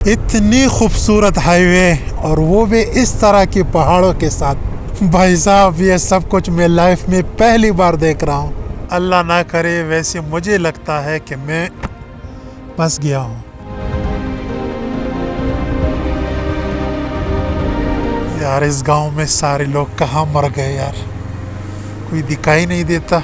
इतनी खूबसूरत हाईवे और वो भी इस तरह की पहाड़ों के साथ। भाई साहब ये सब कुछ मैं लाइफ में पहली बार देख रहा हूँ। अल्लाह ना करे, वैसे मुझे लगता है कि मैं फंस गया हूँ। यार इस गांव में सारे लोग कहाँ मर गए यार, कोई दिखाई नहीं देता।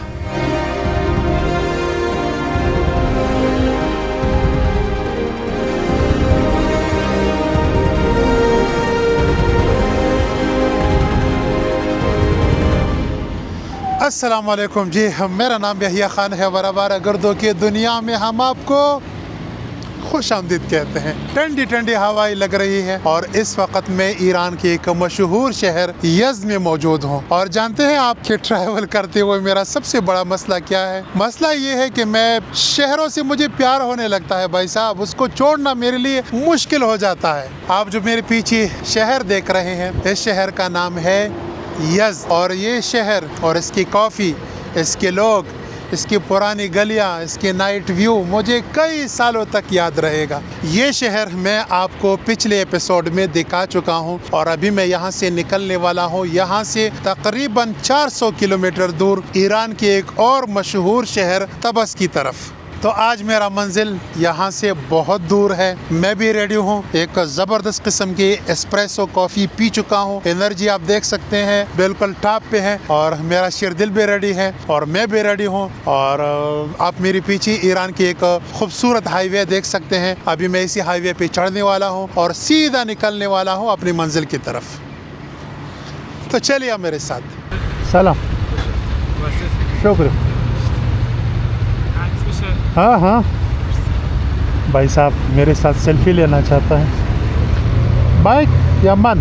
अस्सलाम वालेकुम जी, मेरा नाम यहिया खान है। बराबर गर्दों की दुनिया में हम आपको खुश आमदीद कहते हैं। ठंडी ठंडी हवाएं लग रही है और इस वक्त मैं ईरान के एक मशहूर शहर यज़्द में मौजूद हूँ। और जानते हैं आपके ट्रैवल करते हुए मेरा सबसे बड़ा मसला क्या है? मसला ये है कि मैं शहरों से मुझे प्यार होने लगता है भाई साहब, उसको छोड़ना मेरे लिए मुश्किल हो जाता है। आप जो मेरे पीछे शहर देख रहे हैं, इस शहर का नाम है यज़्द। और ये शहर और इसकी कॉफ़ी, इसके लोग, इसकी पुरानी गलियां, इसके नाइट व्यू मुझे कई सालों तक याद रहेगा। ये शहर मैं आपको पिछले एपिसोड में दिखा चुका हूं और अभी मैं यहां से निकलने वाला हूं। यहां से तकरीबन 400 किलोमीटर दूर ईरान के एक और मशहूर शहर तबस की तरफ। तो आज मेरा मंजिल यहाँ से बहुत दूर है। मैं भी रेडी हूँ, एक ज़बरदस्त किस्म की एस्प्रेसो कॉफ़ी पी चुका हूँ। एनर्जी आप देख सकते हैं बिल्कुल टॉप पे है और मेरा शिरदिल भी रेडी है और मैं भी रेडी हूँ। और आप मेरे पीछे ईरान की एक खूबसूरत हाईवे देख सकते हैं। अभी मैं इसी हाईवे पे चढ़ने वाला हूँ और सीधा निकलने वाला हूँ अपनी मंजिल की तरफ। तो चलिए आप मेरे साथ। सलाम, शुक्र। हाँ हाँ भाई साहब मेरे साथ सेल्फी लेना चाहता है। बाइक या मन?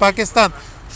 पाकिस्तान।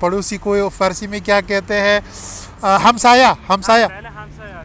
पड़ोसी को फारसी में क्या कहते हैं? हमसाया, हमसाया। पहले हमसाया.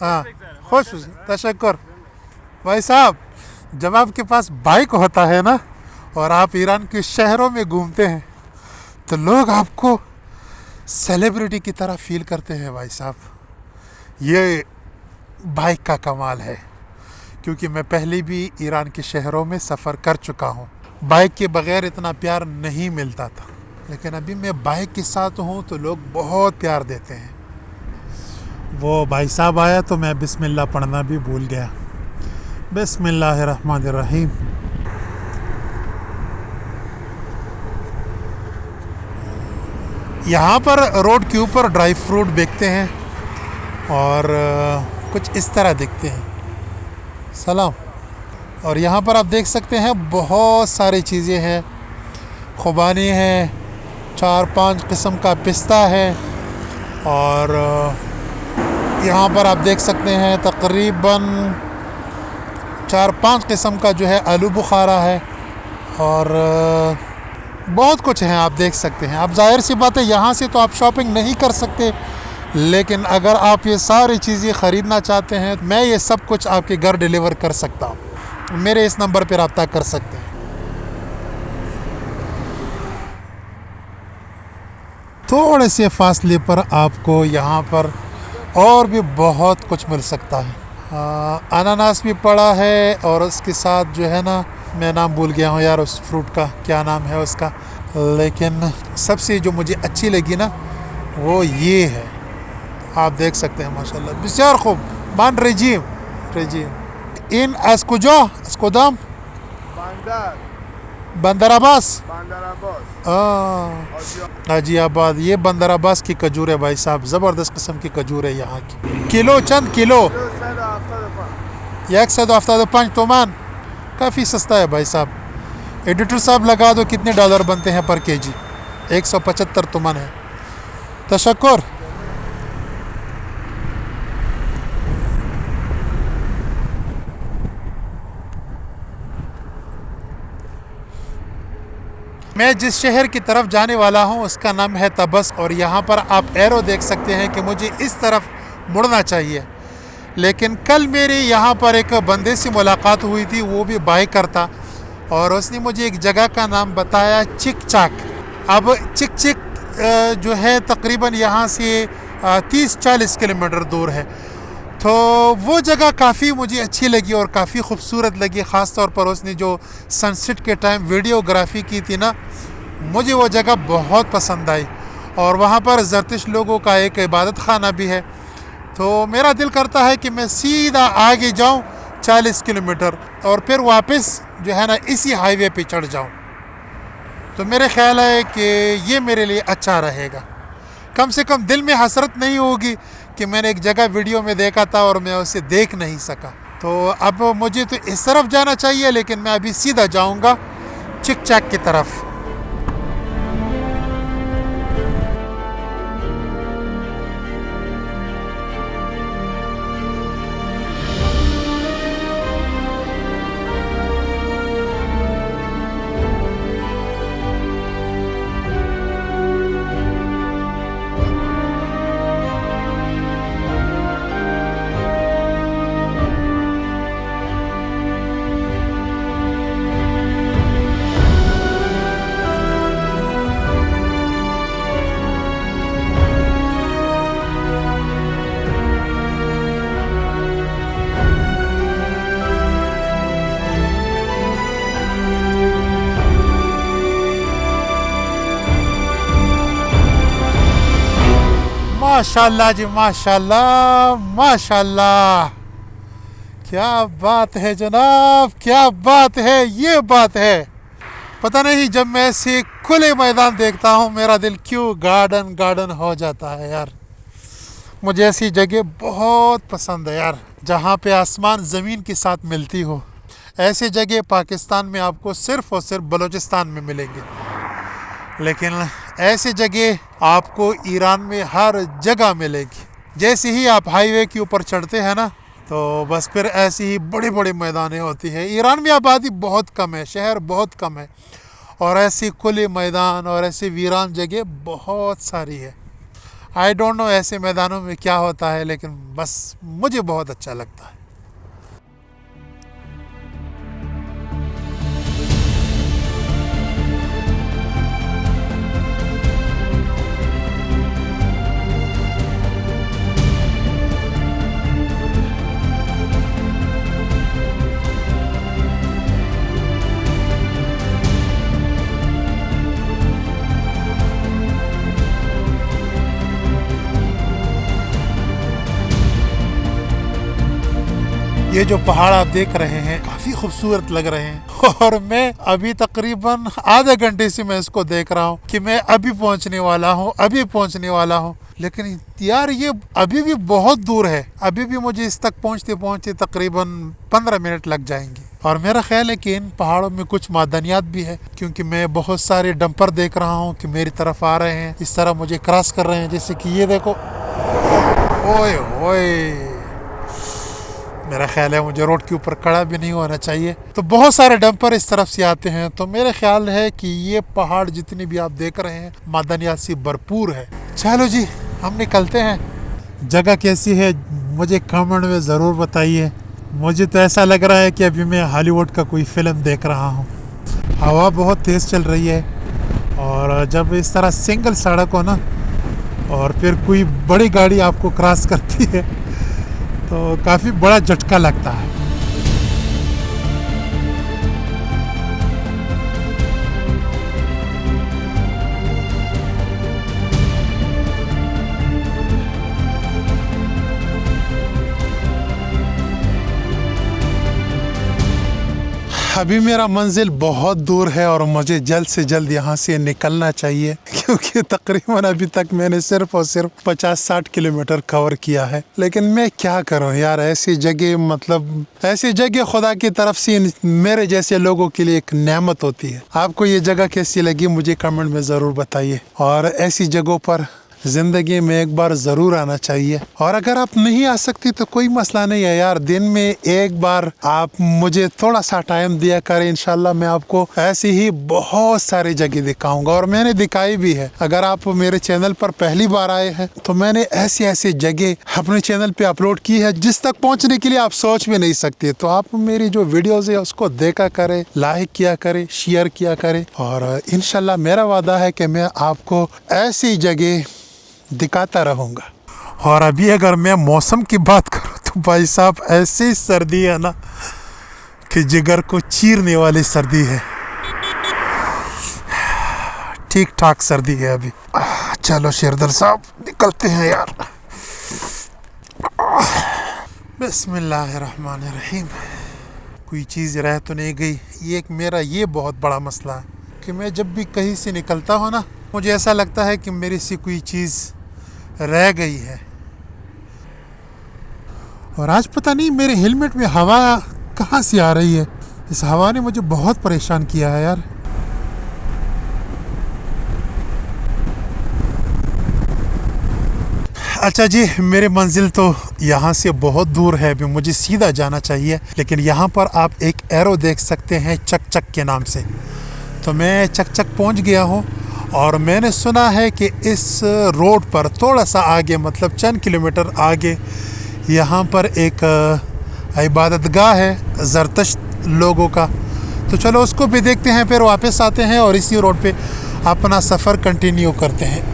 हाँ खुश, तशक्कुर। भाई साहब जब आपके पास बाइक होता है ना और आप ईरान के शहरों में घूमते हैं तो लोग आपको सेलिब्रिटी की तरह फील करते हैं भाई साहब। ये बाइक का कमाल है, क्योंकि मैं पहले भी ईरान के शहरों में सफ़र कर चुका हूँ। बाइक के बग़ैर इतना प्यार नहीं मिलता था, लेकिन अभी मैं बाइक के साथ हूँ तो लोग बहुत प्यार देते हैं। वो भाई साहब आया तो मैं बिस्मिल्लाह पढ़ना भी भूल गया। बिस्मिल्लाहिर्रहमानिर्रहीम। यहाँ पर रोड के ऊपर ड्राई फ्रूट बेचते हैं और कुछ इस तरह दिखते हैं। सलाम। और यहाँ पर आप देख सकते हैं बहुत सारी चीज़ें हैं। खुबानी है, 4-5 किस्म का पिस्ता है और यहाँ पर आप देख सकते हैं तकरीबन 4-5 किस्म का जो है आलू बुखारा है और बहुत कुछ है आप देख सकते हैं। अब जाहिर सी बात है यहाँ से तो आप शॉपिंग नहीं कर सकते, लेकिन अगर आप ये सारी चीज़ें ख़रीदना चाहते हैं मैं ये सब कुछ आपके घर डिलीवर कर सकता हूँ। मेरे इस नंबर पर रब्ता कर सकते हैं। थोड़े से फासले पर आपको यहाँ पर और भी बहुत कुछ मिल सकता है। अनानास भी पड़ा है और उसके साथ जो है ना, मैं नाम भूल गया हूँ यार उस फ्रूट का, क्या नाम है उसका, लेकिन सबसे जो मुझे अच्छी लगी ना वो ये है। आप देख सकते हैं माशाल्लाह बिस्यार खूब। मान रेजीम इन अस्कुजा अस्कुदाम बंदर अब्बास। हाजी आबाद। ये बंदर अब्बास की खजूर है भाई साहब, ज़बरदस्त किस्म की खजूर है यहाँ की। किलो चंद किलो 175 तोमान, काफ़ी सस्ता है भाई साहब। एडिटर साहब लगा दो कितने डॉलर बनते हैं पर केजी? 175 तोमान है। तशक्कुर। मैं जिस शहर की तरफ जाने वाला हूँ उसका नाम है तबस, और यहाँ पर आप एरो देख सकते हैं कि मुझे इस तरफ मुड़ना चाहिए। लेकिन कल मेरी यहाँ पर एक बंदे से मुलाकात हुई थी, वो भी बाइकर था, और उसने मुझे एक जगह का नाम बताया चिक चाक। अब चिक चिक जो है तकरीबन यहाँ से 30-40 किलोमीटर दूर है। तो वो जगह काफ़ी मुझे अच्छी लगी और काफ़ी खूबसूरत लगी। ख़ास तौर पर उसने जो सनसेट के टाइम वीडियोग्राफी की थी ना, मुझे वो जगह बहुत पसंद आई। और वहाँ पर ज़रतिश लोगों का एक इबादत खाना भी है। तो मेरा दिल करता है कि मैं सीधा आगे जाऊँ 40 किलोमीटर और फिर वापस जो है ना इसी हाईवे पे चढ़ जाऊँ। तो मेरे ख़्याल है कि ये मेरे लिए अच्छा रहेगा। कम से कम दिल में हसरत नहीं होगी कि मैंने एक जगह वीडियो में देखा था और मैं उसे देख नहीं सका। तो अब मुझे तो इस तरफ जाना चाहिए, लेकिन मैं अभी सीधा जाऊंगा चिक चाक की तरफ। माशाल्लाह जी, माशाल्लाह माशाल्लाह, क्या बात है जनाब, क्या बात है, ये बात है। पता नहीं जब मैं ऐसे खुले मैदान देखता हूँ मेरा दिल क्यों गार्डन गार्डन हो जाता है यार। मुझे ऐसी जगह बहुत पसंद है यार, जहाँ पे आसमान ज़मीन के साथ मिलती हो। ऐसी जगह पाकिस्तान में आपको सिर्फ़ और सिर्फ बलूचिस्तान में मिलेंगे, लेकिन ऐसी जगह आपको ईरान में हर जगह मिलेगी। जैसे ही आप हाईवे के ऊपर चढ़ते हैं ना, तो बस फिर ऐसी ही बड़ी बड़ी मैदानें होती हैं। ईरान में आबादी बहुत कम है, शहर बहुत कम है, और ऐसी खुले मैदान और ऐसी वीरान जगह बहुत सारी है। आई डोंट नो ऐसे मैदानों में क्या होता है, लेकिन बस मुझे बहुत अच्छा लगता है। ये जो पहाड़ आप देख रहे हैं काफ़ी खूबसूरत लग रहे हैं, और मैं अभी तकरीबन आधे घंटे से मैं इसको देख रहा हूँ कि मैं अभी पहुँचने वाला हूँ, अभी पहुँचने वाला हूँ। लेकिन यार ये अभी भी बहुत दूर है, अभी भी मुझे इस तक पहुँचते पहुँचते तकरीबन 15 मिनट लग जाएंगे। और मेरा ख्याल है कि इन पहाड़ों में कुछ मादनियात भी है, क्योंकि मैं बहुत सारे डंपर देख रहा हूँ कि मेरी तरफ आ रहे हैं, इस तरह मुझे क्रॉस कर रहे हैं। जैसे कि ये देखो, ओए ओए, मेरा ख्याल है मुझे रोड के ऊपर खड़ा भी नहीं होना चाहिए। तो बहुत सारे डंपर इस तरफ से आते हैं। तो मेरा ख्याल है कि ये पहाड़ जितनी भी आप देख रहे हैं मादनियात से भरपूर है। चलो जी, हम निकलते हैं। जगह कैसी है मुझे कमेंट में ज़रूर बताइए। मुझे तो ऐसा लग रहा है कि अभी मैं हॉलीवुड का कोई फिल्म देख रहा हूँ। हवा बहुत तेज़ चल रही है, और जब इस तरह सिंगल सड़क हो ना और फिर कोई बड़ी गाड़ी आपको क्रॉस करती है तो काफ़ी बड़ा झटका लगता है। अभी मेरा मंजिल बहुत दूर है और मुझे जल्द से जल्द यहाँ से निकलना चाहिए, क्योंकि तकरीबन अभी तक मैंने सिर्फ और सिर्फ 50-60 किलोमीटर कवर किया है। लेकिन मैं क्या करूँ यार, ऐसी जगह, मतलब ऐसी जगह खुदा की तरफ से मेरे जैसे लोगों के लिए एक नेमत होती है। आपको ये जगह कैसी लगी मुझे कमेंट में ज़रूर बताइए, और ऐसी जगहों पर ज़िंदगी में एक बार ज़रूर आना चाहिए। और अगर आप नहीं आ सकती तो कोई मसला नहीं है यार, दिन में एक बार आप मुझे थोड़ा सा टाइम दिया करें, इंशाल्लाह मैं आपको ऐसी ही बहुत सारी जगह दिखाऊंगा। और मैंने दिखाई भी है। अगर आप मेरे चैनल पर पहली बार आए हैं तो मैंने ऐसी ऐसी जगह अपने चैनल पे अपलोड की है जिस तक पहुंचने के लिए आप सोच भी नहीं सकते। तो आप मेरी जो वीडियोस है उसको देखा करें, लाइक किया करें, शेयर किया करें, और इंशाल्लाह मेरा वादा है कि मैं आपको ऐसी जगह दिखाता रहूँगा। और अभी अगर मैं मौसम की बात करूँ तो भाई साहब ऐसी सर्दी है ना कि जिगर को चीरने वाली सर्दी है। ठीक ठाक सर्दी है अभी। चलो शेरदर साहब निकलते हैं यार। बिस्मिल्लाहिर्रहमानिर्रहीम। कोई चीज़ रह तो नहीं गई। ये एक मेरा ये बहुत बड़ा मसला है कि मैं जब भी कहीं से निकलता हूँ ना, मुझे ऐसा लगता है कि मेरी से कोई चीज़ रह गई है। और आज पता नहीं मेरे हेलमेट में हवा कहाँ से आ रही है। इस हवा ने मुझे बहुत परेशान किया है यार। अच्छा जी, मेरी मंजिल तो यहाँ से बहुत दूर है, अभी मुझे सीधा जाना चाहिए। लेकिन यहाँ पर आप एक एरो देख सकते हैं चक चक के नाम से। तो मैं चक चक पहुँच गया हूँ। और मैंने सुना है कि इस रोड पर थोड़ा सा आगे, मतलब चंद किलोमीटर आगे, यहाँ पर एक इबादतगाह है ज़रतश्त लोगों का। तो चलो उसको भी देखते हैं, फिर वापस आते हैं और इसी रोड पे अपना सफ़र कंटिन्यू करते हैं।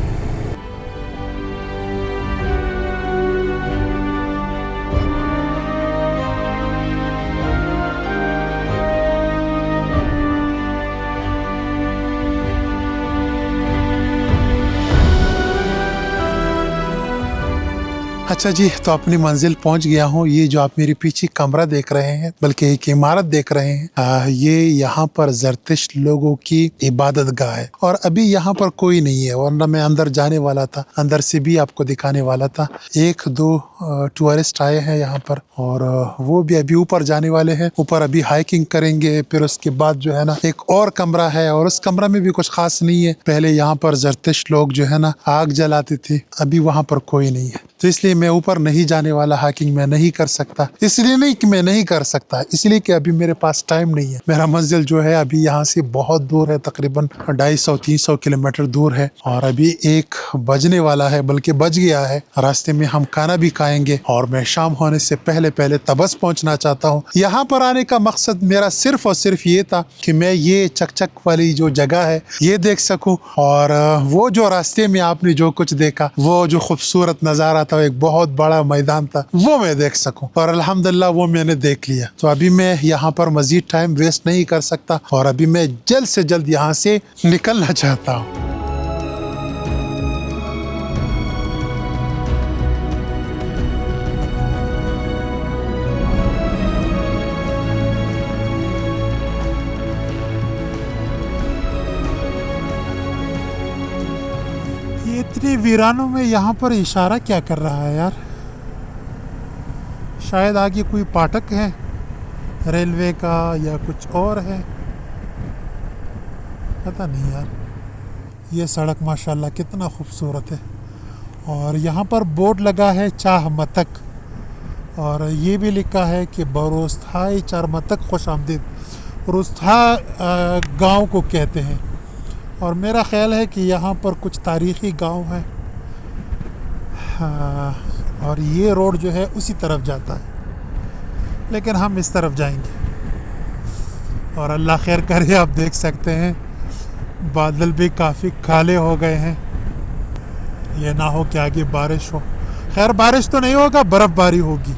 अच्छा जी, तो अपनी मंजिल पहुंच गया हूँ। ये जो आप मेरे पीछे कमरा देख रहे हैं, बल्कि एक इमारत देख रहे हैं, ये यहाँ पर ज़रतुश्त लोगों की इबादत गाह है। और अभी यहाँ पर कोई नहीं है, वरना मैं अंदर जाने वाला था, अंदर से भी आपको दिखाने वाला था। एक दो टूरिस्ट आए हैं यहाँ पर, और वो भी अभी ऊपर जाने वाले हैं। ऊपर अभी हाइकिंग करेंगे। फिर उसके बाद जो है ना, एक और कमरा है, और उस कमरा में भी कुछ खास नहीं है। पहले यहाँ पर ज़रतुश्त लोग जो है ना आग जलाते थे, अभी वहाँ पर कोई नहीं है। तो इसलिए मैं ऊपर नहीं जाने वाला। हाइकिंग मैं नहीं कर सकता। इसलिए नहीं कि मैं नहीं कर सकता, इसलिए कि अभी मेरे पास टाइम नहीं है। मेरा मंजिल जो है अभी यहाँ से बहुत दूर है, तकरीबन 250-300 किलोमीटर दूर है। और अभी 1 बजने वाला है, बल्कि बज गया है। रास्ते में हम खाना भी खाएंगे, और मैं शाम होने से पहले पहले तबस पहुँचना चाहता हूँ। यहाँ पर आने का मकसद मेरा सिर्फ और सिर्फ ये था कि मैं ये चकचक वाली जो जगह है ये देख सकूँ, और वो जो रास्ते में आपने जो कुछ देखा, वो जो खूबसूरत नज़ारा था, एक बहुत बड़ा मैदान था, वो मैं देख सकूं। और अल्हम्दुलिल्लाह वो मैंने देख लिया। तो अभी मैं यहाँ पर मजीद टाइम वेस्ट नहीं कर सकता, और अभी मैं जल्द से जल्द यहाँ से निकलना चाहता हूँ। ये इतनी वीरानों में यहाँ पर इशारा क्या कर रहा है यार? शायद आगे कोई फाटक है रेलवे का, या कुछ और है, पता नहीं यार। ये सड़क माशाल्लाह कितना खूबसूरत है। और यहाँ पर बोर्ड लगा है चाह मतक, और ये भी लिखा है कि बरोस्थाई चार मतक खुश आमदीद। रोस्था गाँव को कहते हैं, और मेरा ख्याल है कि यहाँ पर कुछ तारीख़ी गांव है। और ये रोड जो है उसी तरफ जाता है, लेकिन हम इस तरफ जाएंगे। और अल्लाह खैर करे, आप देख सकते हैं बादल भी काफ़ी काले हो गए हैं। ये ना हो कि आगे बारिश हो। खैर बारिश तो नहीं होगा, बर्फ़बारी होगी।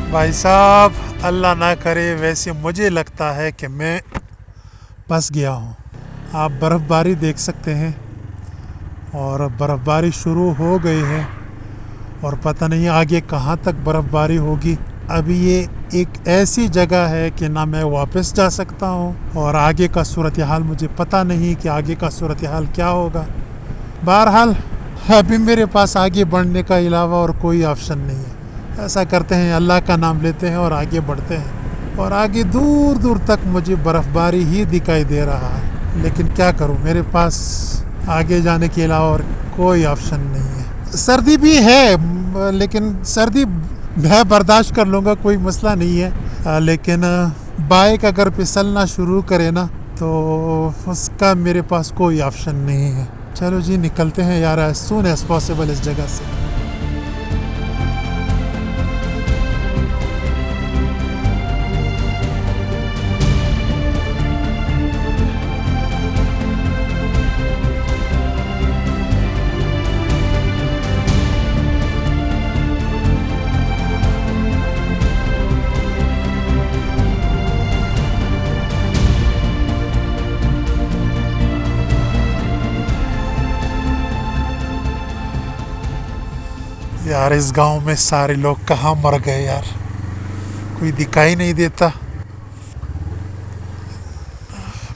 भाई साहब अल्लाह ना करे, वैसे मुझे लगता है कि मैं फंस गया हूँ। आप बर्फ़बारी देख सकते हैं, और बर्फ़बारी शुरू हो गई है, और पता नहीं आगे कहाँ तक बर्फ़बारी होगी। अभी ये एक ऐसी जगह है कि ना मैं वापस जा सकता हूँ, और आगे का सूरत हाल मुझे पता नहीं कि आगे का सूरत हाल क्या होगा। बहरहाल अभी मेरे पास आगे बढ़ने का अलावा और कोई ऑप्शन नहीं है। ऐसा करते हैं, अल्लाह का नाम लेते हैं और आगे बढ़ते हैं। और आगे दूर दूर तक मुझे बर्फ़बारी ही दिखाई दे रहा है, लेकिन क्या करूं, मेरे पास आगे जाने के अलावा और कोई ऑप्शन नहीं है। सर्दी भी है, लेकिन सर्दी मैं बर्दाश्त कर लूँगा, कोई मसला नहीं है। लेकिन बाइक अगर फिसलना शुरू करे ना तो उसका मेरे पास कोई ऑप्शन नहीं है। चलो जी, निकलते हैं यार एज सून एज पॉसिबल इस जगह से। यार इस गांव में सारे लोग कहाँ मर गए यार, कोई दिखाई नहीं देता।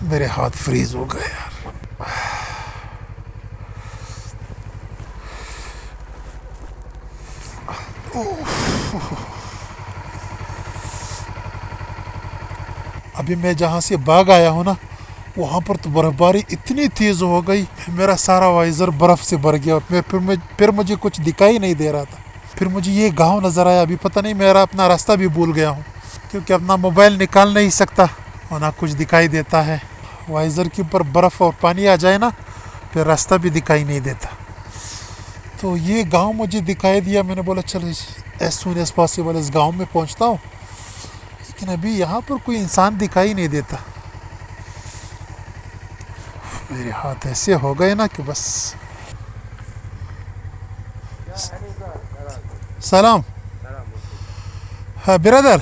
मेरे हाथ फ्रीज हो गए यार। अभी मैं जहाँ से भाग आया हूँ ना, वहाँ पर तो बर्फबारी इतनी तेज़ हो गई, मेरा सारा वाइज़र बर्फ़ से भर गया। फिर मुझे कुछ दिखाई नहीं दे रहा था। फिर मुझे ये गांव नज़र आया। अभी पता नहीं, मेरा अपना रास्ता भी भूल गया हूँ, क्योंकि अपना मोबाइल निकाल नहीं सकता और ना कुछ दिखाई देता है। वाइज़र के ऊपर बर्फ़ और पानी आ जाए ना, फिर रास्ता भी दिखाई नहीं देता। तो ये गाँव मुझे दिखाई दिया। मैंने बोला चल एज सून एज पॉसिबल इस गाँव में पहुँचता हूँ, लेकिन अभी यहाँ पर कोई इंसान दिखाई नहीं देता। मेरे हाथ ऐसे हो गए ना कि बस। सलाम। हाँ ब्रदर,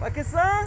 पाकिस्तान?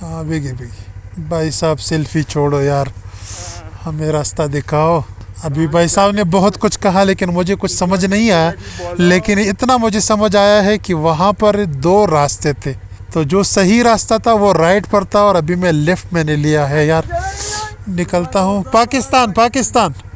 हाँ बेगे बेगे भाई साहब सेल्फी छोड़ो यार, हमें रास्ता दिखाओ। अभी भाई साहब ने बहुत कुछ कहा, लेकिन मुझे कुछ समझ नहीं आया। लेकिन इतना मुझे समझ आया है कि वहाँ पर 2 रास्ते थे, तो जो सही रास्ता था वो राइट पर था और अभी मैं लेफ्ट मैंने लिया है यार। निकलता हूँ। पाकिस्तान पाकिस्तान।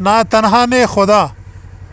ना तनहा ने खुदा।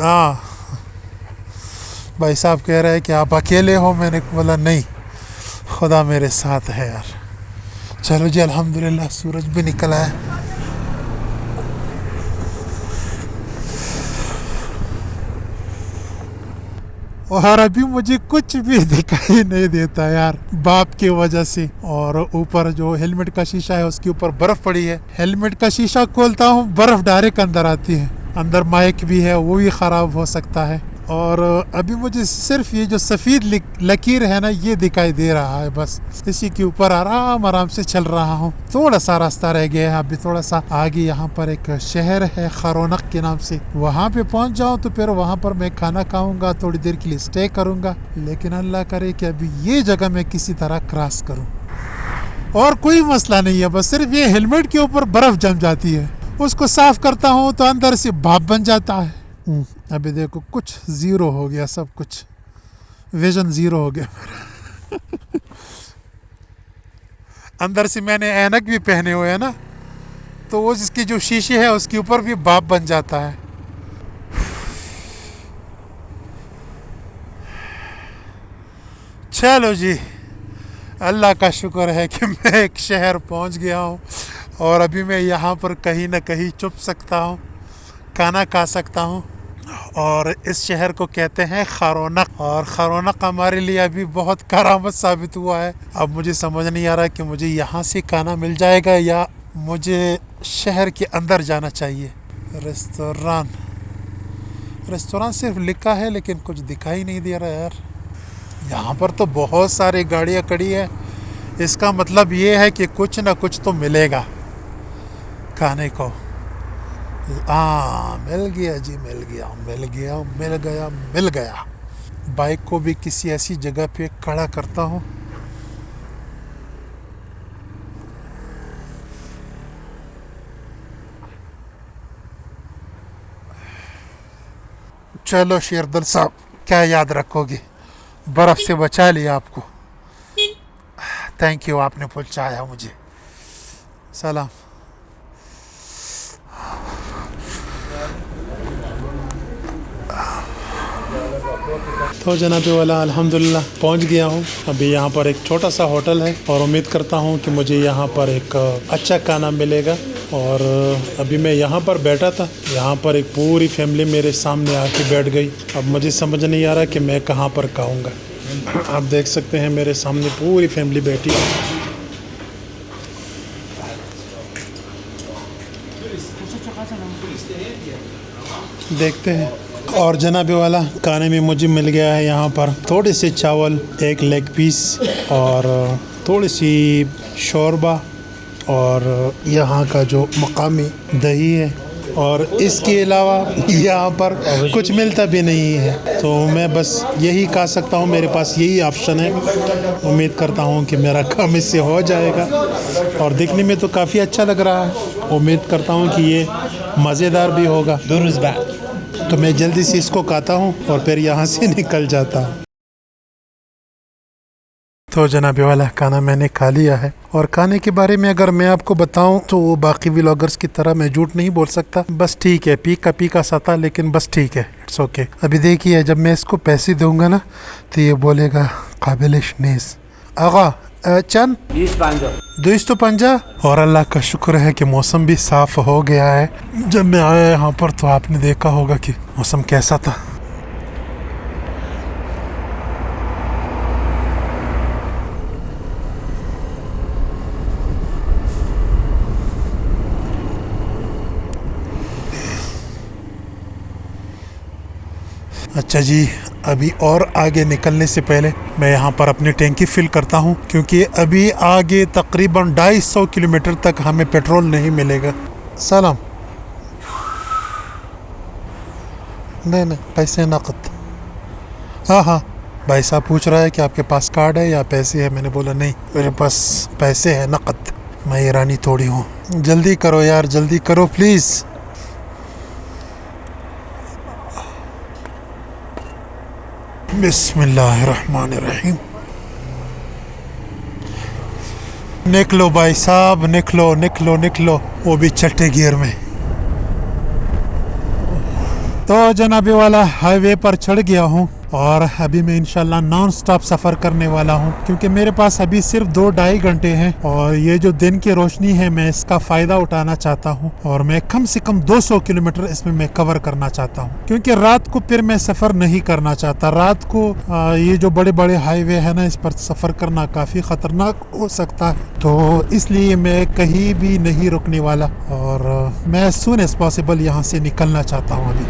हाँ भाई साहब कह रहे हैं कि आप अकेले हो। मैंने बोला नहीं, खुदा मेरे साथ है यार। चलो जी अल्हम्दुलिल्लाह, सूरज भी निकला है। और अभी मुझे कुछ भी दिखाई नहीं देता यार, बाप की वजह से। और ऊपर जो हेलमेट का शीशा है उसके ऊपर बर्फ पड़ी है। हेलमेट का शीशा खोलता हूँ, बर्फ डायरेक्ट अंदर आती है। अंदर माइक भी है, वो भी ख़राब हो सकता है। और अभी मुझे सिर्फ ये जो सफ़ेद लकीर है ना, ये दिखाई दे रहा है। बस इसी के ऊपर आराम आराम से चल रहा हूँ। थोड़ा सा रास्ता रह गया है अभी, थोड़ा सा आगे यहाँ पर एक शहर है खरोनक के नाम से, वहाँ पे पहुँच जाऊँ तो फिर वहाँ पर मैं खाना खाऊंगा, थोड़ी देर के लिए स्टे करूँगा। लेकिन अल्लाह करे कि अभी ये जगह मैं किसी तरह क्रॉस करूँ। और कोई मसला नहीं है, बस सिर्फ ये हेलमेट के ऊपर बर्फ़ जम जाती है, उसको साफ़ करता हूँ तो अंदर से भाप बन जाता है। अभी देखो कुछ ज़ीरो हो गया, सब कुछ विजन ज़ीरो हो गया मेरा। अंदर से मैंने ऐनक भी पहने हुए हैं ना, तो वो जिसकी जो शीशे है उसके ऊपर भी भाप बन जाता है। चलो जी, अल्लाह का शुक्र है कि मैं एक शहर पहुंच गया हूं और अभी मैं यहाँ पर कहीं ना कहीं छुप सकता हूँ, खाना खा सकता हूँ। और इस शहर को कहते हैं खरोनक, और खरोनक हमारे लिए अभी बहुत करामत साबित हुआ है। अब मुझे समझ नहीं आ रहा कि मुझे यहाँ से खाना मिल जाएगा या मुझे शहर के अंदर जाना चाहिए। रेस्टोरेंट सिर्फ लिखा है लेकिन कुछ दिखाई नहीं दे रहा यार। यहाँ पर तो बहुत सारी गाड़ियाँ खड़ी है, इसका मतलब ये है कि कुछ ना कुछ तो मिलेगा खाने को। मिल गया जी, मिल गया। बाइक को भी किसी ऐसी जगह पे खड़ा करता हूँ। चलो शेरदल साहब, क्या याद रखोगे, बर्फ से बचा लिया आपको। थैंक यू, आपने पहुंचाया मुझे। सलाम। तो जनाबे वाला अल्हम्दुलिल्लाह पहुंच गया हूं। अभी यहाँ पर एक छोटा सा होटल है और उम्मीद करता हूं कि मुझे यहाँ पर एक अच्छा खाना मिलेगा। और अभी मैं यहाँ पर बैठा था, यहाँ पर एक पूरी फैमिली मेरे सामने आके बैठ गई। अब मुझे समझ नहीं आ रहा कि मैं कहाँ पर खाऊंगा। आप देख सकते हैं मेरे सामने पूरी फैमिली बैठी है। देखते हैं। और जनाबे वाला खाने में मुझे मिल गया है यहाँ पर थोड़े से चावल, एक लेग पीस और थोड़ी सी शोरबा और यहाँ का जो मकामी दही है। और इसके अलावा यहाँ पर कुछ मिलता भी नहीं है, तो मैं बस यही खा सकता हूँ। मेरे पास यही ऑप्शन है। उम्मीद करता हूँ कि मेरा काम इससे हो जाएगा। और दिखने में तो काफ़ी अच्छा लग रहा है। उम्मीद करता हूँ कि ये मज़ेदार भी होगा। तो मैं जल्दी से इसको खाता हूँ और फिर यहाँ से निकल जाता हूँ। तो जनाबे वाला खाना मैंने खा लिया है। और खाने के बारे में अगर मैं आपको बताऊं तो वो बाकी व्लॉगर्स की तरह मैं झूठ नहीं बोल सकता। बस ठीक है, पीका सा था लेकिन बस ठीक है, इट्स ओके। अभी देखिए, जब मैं इसको पैसे दूंगा ना तो ये बोलेगा काबिल शनीस आगा चंद 250। और अल्लाह का शुक्र है कि मौसम भी साफ हो गया है। जब मैं आया यहाँ पर तो आपने देखा होगा कि मौसम कैसा था। अच्छा जी, अभी और आगे निकलने से पहले मैं यहाँ पर अपनी टैंकी फिल करता हूँ, क्योंकि अभी आगे तकरीबन 250 किलोमीटर तक हमें पेट्रोल नहीं मिलेगा। सलाम। नहीं, पैसे नकद। हाँ, भाई साहब पूछ रहा है कि आपके पास कार्ड है या पैसे है। मैंने बोला नहीं, मेरे पास पैसे है नकद। मैं ईरानी थोड़ी हूँ। जल्दी करो यार, जल्दी करो प्लीज़। बिस्मिल्लाहिर्रहमानिर्रहीम। निकलो भाई साहब, निकलो, वो भी छठे गियर में। तो जनाबे वाला हाईवे पर चढ़ गया हूँ और अभी मैं इंशाल्लाह नॉन स्टॉप सफ़र करने वाला हूँ, क्योंकि मेरे पास अभी सिर्फ 2-2.5 घंटे हैं और ये जो दिन की रोशनी है मैं इसका फ़ायदा उठाना चाहता हूँ। और मैं कम से कम 200 किलोमीटर इसमें मैं कवर करना चाहता हूँ, क्योंकि रात को फिर मैं सफ़र नहीं करना चाहता। रात को ये जो बड़े बड़े हाईवे है ना, इस पर सफ़र करना काफ़ी ख़तरनाक हो सकता है। तो इसलिए मैं कहीं भी नहीं रुकने वाला और मैं एज सून एज पॉसिबल यहाँ से निकलना चाहता हूँ अभी।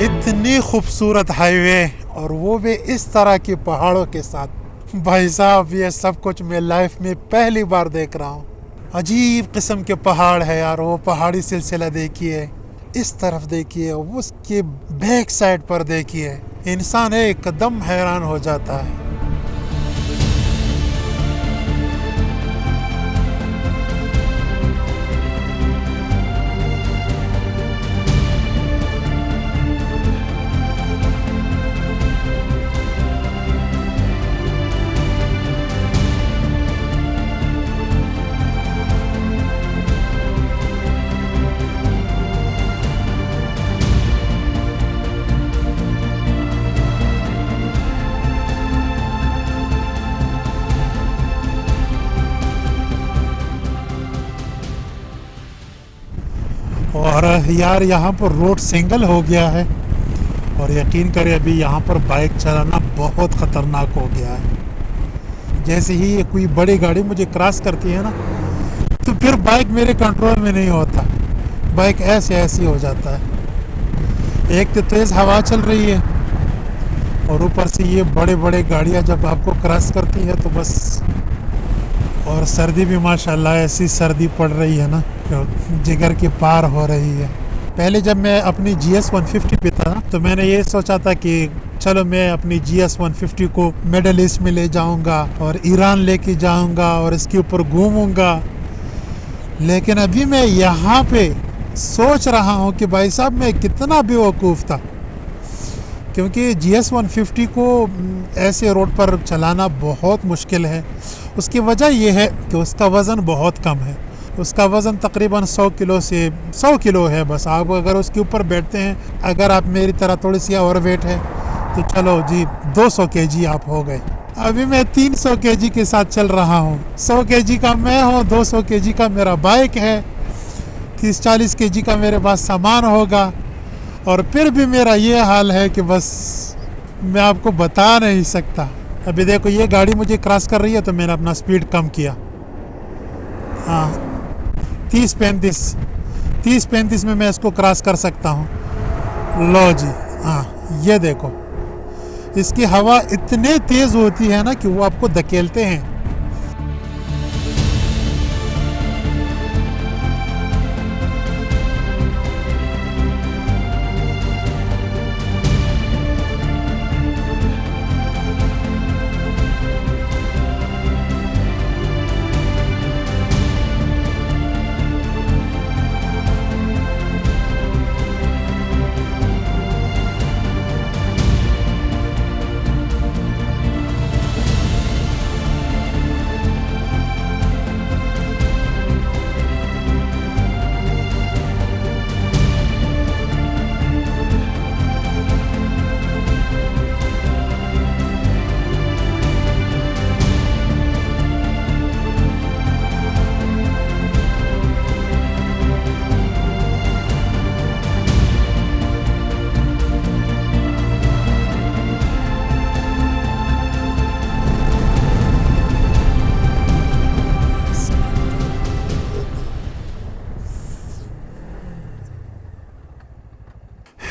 इतनी खूबसूरत हाईवे और वो भी इस तरह के पहाड़ों के साथ। भाई साहब, ये सब कुछ मैं लाइफ में पहली बार देख रहा हूँ। अजीब किस्म के पहाड़ है यार। वो पहाड़ी सिलसिला देखिए, इस तरफ देखिए, उसके बैक साइड पर देखिए, इंसान एकदम हैरान हो जाता है। और यार यहाँ पर रोड सिंगल हो गया है और यकीन करें अभी यहाँ पर बाइक चलाना बहुत ख़तरनाक हो गया है। जैसे ही ये कोई बड़ी गाड़ी मुझे क्रॉस करती है ना तो फिर बाइक मेरे कंट्रोल में नहीं होता, बाइक ऐसे हो जाता है। एक तो तेज़ हवा चल रही है और ऊपर से ये बड़े बड़े गाड़ियाँ जब आपको क्रॉस करती है तो बस। और सर्दी भी माशाल्लाह ऐसी सर्दी पड़ रही है ना जिगर के पार हो रही है। पहले जब मैं अपनी GS 150 पे था तो मैंने ये सोचा था कि चलो मैं अपनी GS 150 को मिडल ईस्ट में ले जाऊंगा और ईरान लेके जाऊंगा और इसके ऊपर घूमूंगा। लेकिन अभी मैं यहाँ पे सोच रहा हूँ कि भाई साहब मैं कितना बेवकूफ़ था, क्योंकि GS 150 को ऐसे रोड पर चलाना बहुत मुश्किल है। उसकी वजह यह है कि उसका वज़न बहुत कम है। उसका वज़न तकरीबन 100 किलो से 100 किलो है बस। आप अगर उसके ऊपर बैठते हैं, अगर आप मेरी तरह थोड़ी सी ओवर वेट है तो चलो जी 200 kg आप हो गए। अभी मैं 300 kg के साथ चल रहा हूँ। 100 kg का मैं हूँ, 200 kg का मेरा बाइक है, 30-40 kg का मेरे पास सामान होगा और फिर भी मेरा ये हाल है कि बस मैं आपको बता नहीं सकता। अभी देखो ये गाड़ी मुझे क्रॉस कर रही है तो मैंने अपना स्पीड कम किया। हाँ 30-35 में मैं इसको क्रॉस कर सकता हूँ। लो जी, हाँ ये देखो इसकी हवा इतने तेज़ होती है ना कि वो आपको धकेलते हैं।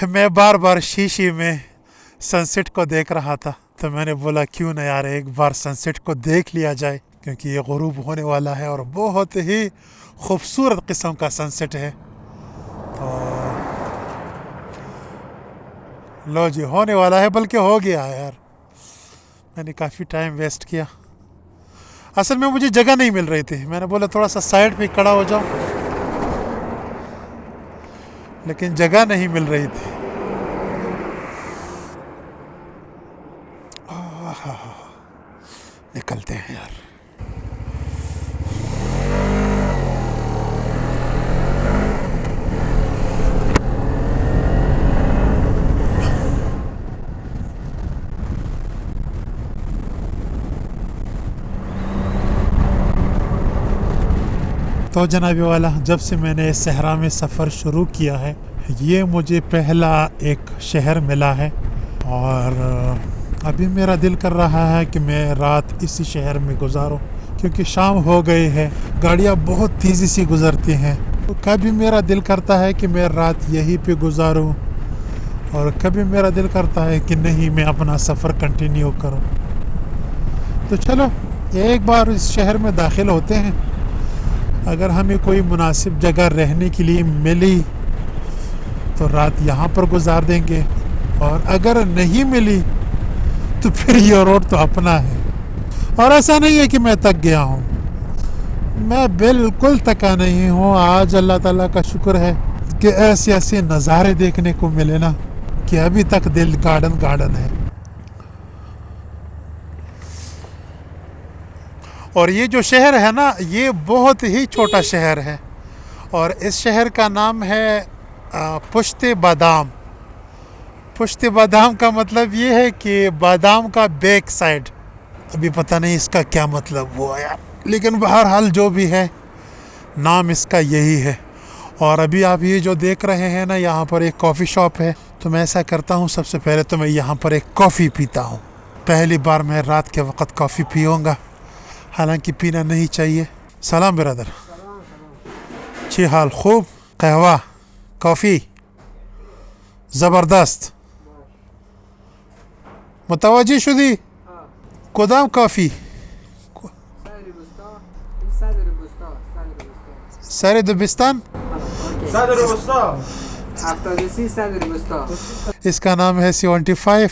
मैं बार बार शीशे में सनसेट को देख रहा था तो मैंने बोला क्यों ना यार एक बार सनसेट को देख लिया जाए, क्योंकि ये गुरूब होने वाला है और बहुत ही खूबसूरत किस्म का सनसेट है। तो लो जी होने वाला है, बल्कि हो गया है यार। मैंने काफ़ी टाइम वेस्ट किया। असल में मुझे जगह नहीं मिल रही थी, मैंने बोला थोड़ा सा साइड पे खड़ा हो जाऊं, लेकिन जगह नहीं मिल रही थी। निकलते हैं यार। तो जनाबी वाला, जब से मैंने सहरा में सफ़र शुरू किया है ये मुझे पहला एक शहर मिला है और अभी मेरा दिल कर रहा है कि मैं रात इसी शहर में गुजारूं, क्योंकि शाम हो गई है, गाड़ियां बहुत तेज़ी से गुजरती हैं। तो कभी मेरा दिल करता है कि मैं रात यहीं पे गुजारूं और कभी मेरा दिल करता है कि नहीं मैं अपना सफ़र कंटिन्यू करूं। तो चलो एक बार इस शहर में दाखिल होते हैं। अगर हमें कोई मुनासिब जगह रहने के लिए मिली तो रात यहाँ पर गुजार देंगे, और अगर नहीं मिली तो फिर ये रोड तो अपना है। और ऐसा नहीं है कि मैं थक गया हूँ, मैं बिल्कुल थका नहीं हूँ। आज अल्लाह ताला का शुक्र है कि ऐसे ऐसे नज़ारे देखने को मिले ना कि अभी तक दिल गार्डन गार्डन है। और ये जो शहर है ना ये बहुत ही छोटा शहर है और इस शहर का नाम है पुश्ते बादाम। पुश्ते बादाम का मतलब ये है कि बादाम का बैक साइड। अभी पता नहीं इसका क्या मतलब हुआ यार, लेकिन बहरहाल जो भी है नाम इसका यही है। और अभी आप ये जो देख रहे हैं ना, यहाँ पर एक कॉफ़ी शॉप है। तो मैं ऐसा करता हूँ, सबसे पहले तो मैं यहाँ पर एक कॉफ़ी पीता हूँ। पहली बार मैं रात के वक्त कॉफ़ी पीऊँगा, हालांकि पीना नहीं चाहिए। सलाम ब्रदर, अच्छी हाल खूब, कहवा कॉफ़ी ज़बरदस्त, मुतवज्जी शुदी, कदम कॉफ़ी सर दुबिस्तान। इसका नाम है 75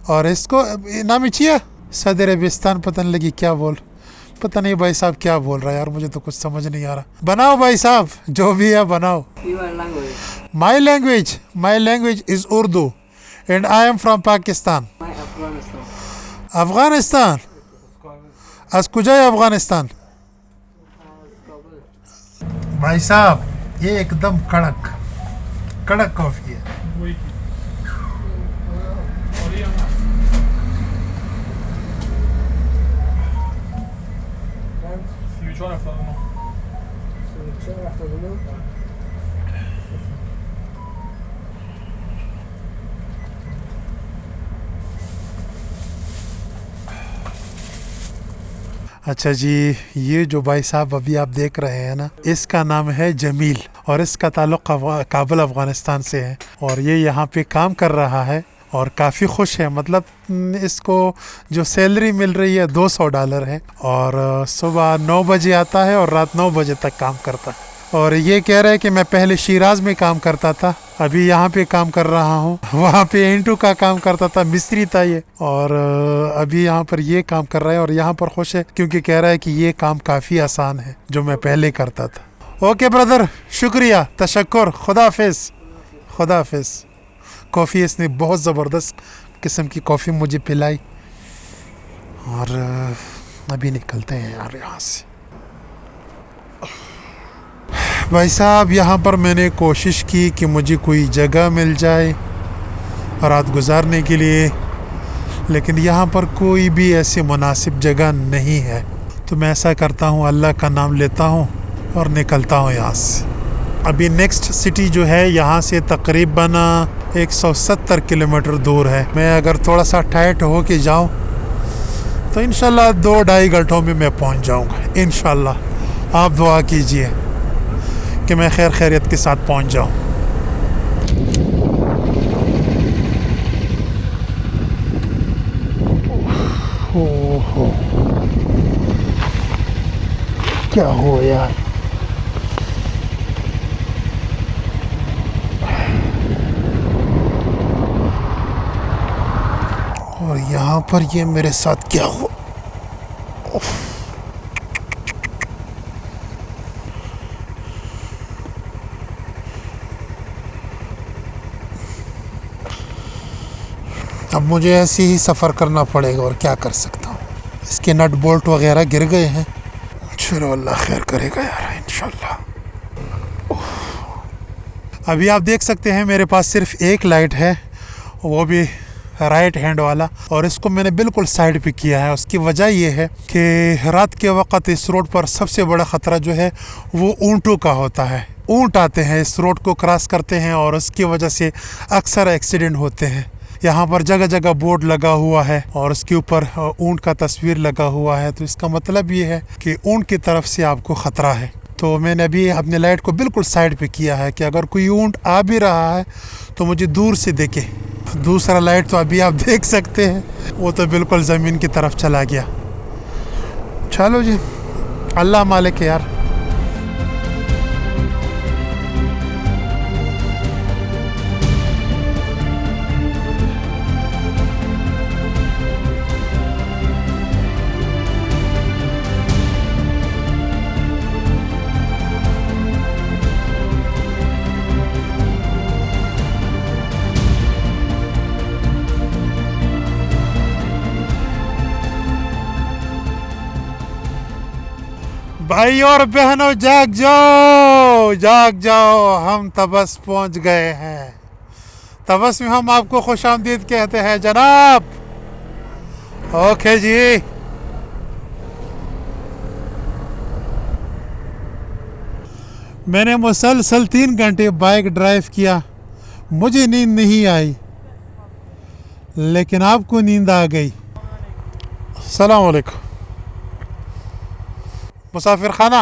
और इसको नाम चाहिए सदर बिस्तान। पता नहीं लगी क्या बोल, पता नहीं भाई साहब क्या बोल रहा है यार, मुझे तो कुछ समझ नहीं आ रहा। बनाओ भाई साहब, जो भी है बनाओ। My language is Urdu and I am from Pakistan. Afghanistan आज कुजा अफगानिस्तान। भाई साहब ये एकदम कड़क कड़क कॉफ़ी है। अच्छा जी, ये जो भाई साहब अभी आप देख रहे हैं ना, इसका नाम है जमील और इसका ताल्लुक़ काबुल अफ़गानिस्तान से है और ये यहाँ पे काम कर रहा है और काफ़ी खुश है। मतलब इसको जो सैलरी मिल रही है $200 है और सुबह 9 बजे आता है और रात 9 बजे तक काम करता है। और ये कह रहा है कि मैं पहले शिराज में काम करता था, अभी यहाँ पे काम कर रहा हूँ। वहाँ पे इंटू का काम करता था, मिस्त्री था ये, और अभी यहाँ पर ये काम कर रहा है और यहाँ पर खुश है क्योंकि कह रहा है कि ये काम काफ़ी आसान है जो मैं पहले करता था। ओके ब्रदर, शुक्रिया, तशक्कुर, खुदा हाफिज़। कॉफ़ी इसने बहुत ज़बरदस्त किस्म की कॉफ़ी मुझे पिलाई और अभी निकलते हैं यार यहाँ से। भाई साहब यहाँ पर मैंने कोशिश की कि मुझे कोई जगह मिल जाए रात गुजारने के लिए, लेकिन यहाँ पर कोई भी ऐसी मुनासिब जगह नहीं है। तो मैं ऐसा करता हूँ, अल्लाह का नाम लेता हूँ और निकलता हूँ यहाँ से। अभी नेक्स्ट सिटी जो है यहाँ से तकरीबन 170 किलोमीटर दूर है। मैं अगर थोड़ा सा टाइट हो के जाऊँ तो इंशाल्लाह 2-2.5 घंटों में मैं पहुँच जाऊँगा इंशाल्लाह। आप दुआ कीजिए कि मैं खैर खैरियत के साथ पहुँच जाऊँ। ओहो, क्या हो यार। और यहाँ पर ये मेरे साथ क्या हुआ। अब मुझे ऐसे ही सफ़र करना पड़ेगा और क्या कर सकता हूँ। इसके नट बोल्ट वगैरह गिर गए हैं। चलो अल्लाह खैर करेगा यार इंशाल्लाह। अभी आप देख सकते हैं मेरे पास सिर्फ एक लाइट है, वो भी राइट हैंड वाला, और इसको मैंने बिल्कुल साइड पे किया है। उसकी वजह ये है कि रात के वक्त इस रोड पर सबसे बड़ा ख़तरा जो है वो ऊँटों का होता है। ऊँट आते हैं इस रोड को क्रॉस करते हैं और उसकी वजह से अक्सर एक्सीडेंट होते हैं। यहाँ पर जगह जगह बोर्ड लगा हुआ है और उसके ऊपर ऊँट का तस्वीर लगा हुआ है, तो इसका मतलब ये है कि ऊँट की तरफ से आपको ख़तरा है। तो मैंने अभी अपने लाइट को बिल्कुल साइड पे किया है कि अगर कोई ऊँट आ भी रहा है तो मुझे दूर से देखे। दूसरा लाइट तो अभी आप देख सकते हैं, वो तो बिल्कुल ज़मीन की तरफ चला गया। चलो जी, अल्लाह मालिक है यार। भाई और बहनों, जाग जाओ, हम तबस पहुंच गए हैं। तबस में हम आपको खुशामदीद कहते हैं जनाब। ओके जी, मैंने मुसलसल 3 घंटे बाइक ड्राइव किया, मुझे नींद नहीं आई, लेकिन आपको नींद आ गई। अस्सलाम वालेकुम। मुसाफिर खाना।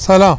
सलाम।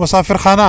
मुसाफिर खाना।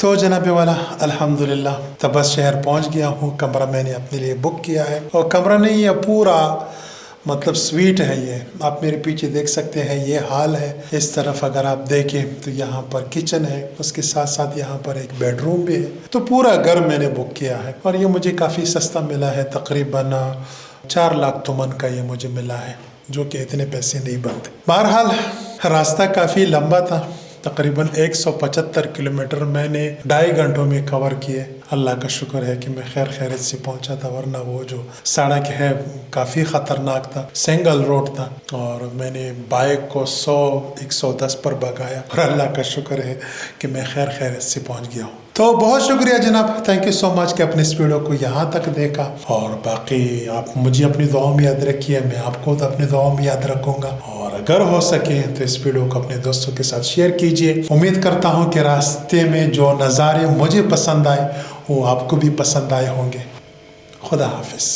तो जनाबे वाला अल्हम्दुलिल्लाह तबस शहर पहुंच गया हूँ। कमरा मैंने अपने लिए बुक किया है, और कमरा नहीं, ये पूरा मतलब स्वीट है। ये आप मेरे पीछे देख सकते हैं, ये हॉल है। इस तरफ अगर आप देखें तो यहाँ पर किचन है, उसके साथ साथ यहाँ पर एक बेडरूम भी है। तो पूरा घर मैंने बुक किया है, और ये मुझे काफ़ी सस्ता मिला है। तकरीबन 4 लाख तुमन का ये मुझे मिला है, जो कि इतने पैसे नहीं बनते। बहरहाल रास्ता काफ़ी लंबा था, तकरीबन 175 किलोमीटर मैंने 2.5 घंटों में कवर किए। अल्लाह का शुक्र है कि मैं खैर खैरियत से पहुंचा था, वरना वो जो सड़क है काफ़ी ख़तरनाक था, सिंगल रोड था, और मैंने बाइक को 100-110 पर भगाया, और अल्लाह का शुक्र है कि मैं खैर खैरियत से पहुंच गया हूँ। तो बहुत शुक्रिया जनाब, थैंक यू सो मच कि अपने इस वीडियो को यहाँ तक देखा। और बाकी आप मुझे अपनी दुआओं में याद रखिए, मैं आपको तो अपनी दुआओं में याद रखूँगा। और अगर हो सके तो इस वीडियो को अपने दोस्तों के साथ शेयर कीजिए। उम्मीद करता हूँ कि रास्ते में जो नज़ारे मुझे पसंद आए वो आपको भी पसंद आए होंगे। खुदा हाफिज़।